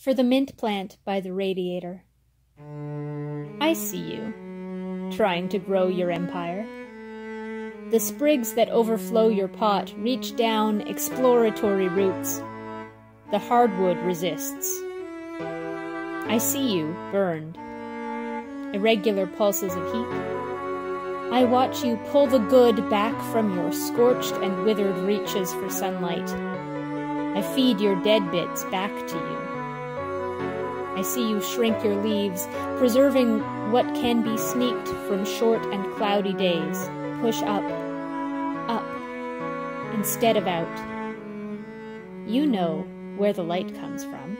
for the mint plant by the radiator. I see you, trying to grow your empire. The sprigs that overflow your pot reach down exploratory roots. The hardwood resists. I see you, burned. Irregular pulses of heat. I watch you pull the good back from your scorched and withered reaches for sunlight. I feed your dead bits back to you. I see you shrink your leaves, preserving what can be sneaked from short and cloudy days. Push up, instead of out. You know where the light comes from.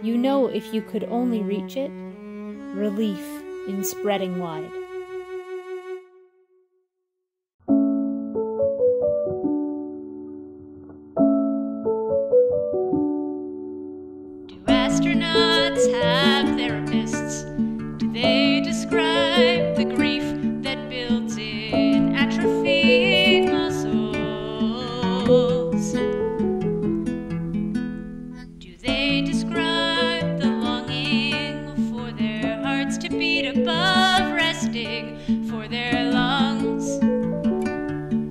You know if you could only reach it, relief in spreading wide. Astronauts have therapists. Do they describe the grief that builds in atrophying muscles? Do they describe the longing for their hearts to beat above resting, for their lungs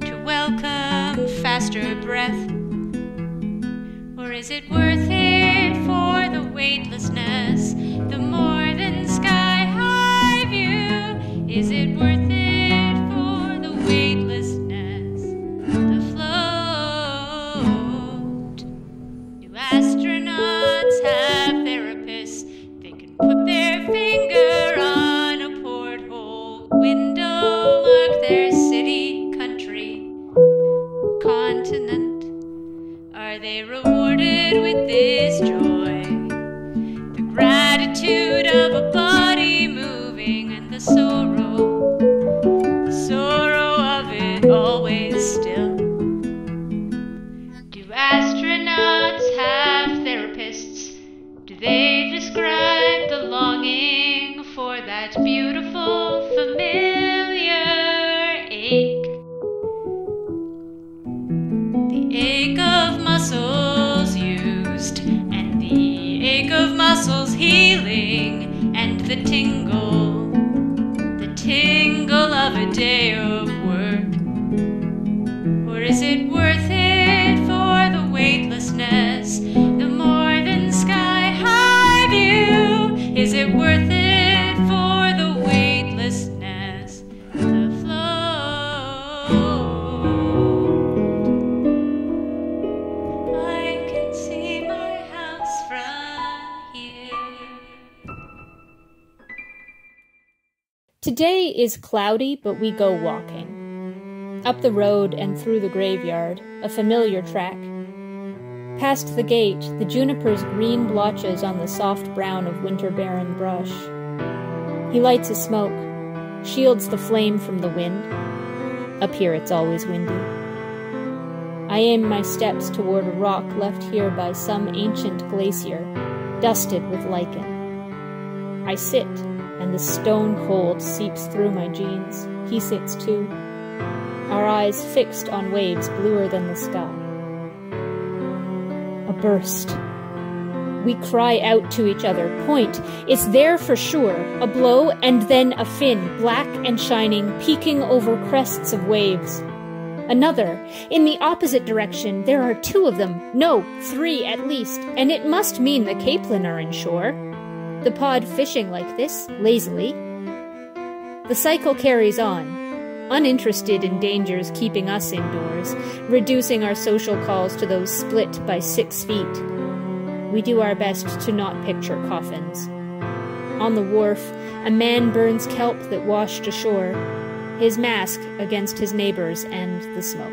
to welcome faster breath? Or is it worth it for the weightlessness, the more than sky-high view? Is it worth it for the weightlessness, the float? Do astronauts have therapists? They can put their finger on a porthole window, mark their city, country, continent. Are they rewarded with this joy? The gratitude of a body moving and the sorrow of it always still. Do astronauts have therapists? Do they describe the longing for that beautiful, familiar ache? The ache of muscles used, and the ache of muscles healing, and the tingle of a day of work. Or is it worth it for the weightlessness, the more than sky-high view? Is it worth it for the weightlessness, the float? I can see my house from here. Today is cloudy, but we go walking. Up the road and through the graveyard, a familiar track. Past the gate, the juniper's green blotches on the soft brown of winter-barren brush. He lights a smoke, shields the flame from the wind. Up here it's always windy. I aim my steps toward a rock left here by some ancient glacier, dusted with lichen. I sit, and the stone cold seeps through my jeans. He sits too, our eyes fixed on waves bluer than the sky. A burst. We cry out to each other, point. It's there for sure. A blow and then a fin, black and shining, peeking over crests of waves. Another. In the opposite direction, there are two of them. No, three at least. And it must mean the capelin are inshore. The pod fishing like this, lazily. The cycle carries on, uninterested in dangers keeping us indoors, reducing our social calls to those split by 6 feet. We do our best to not picture coffins. On the wharf, a man burns kelp that washed ashore, his mask against his neighbors and the smoke.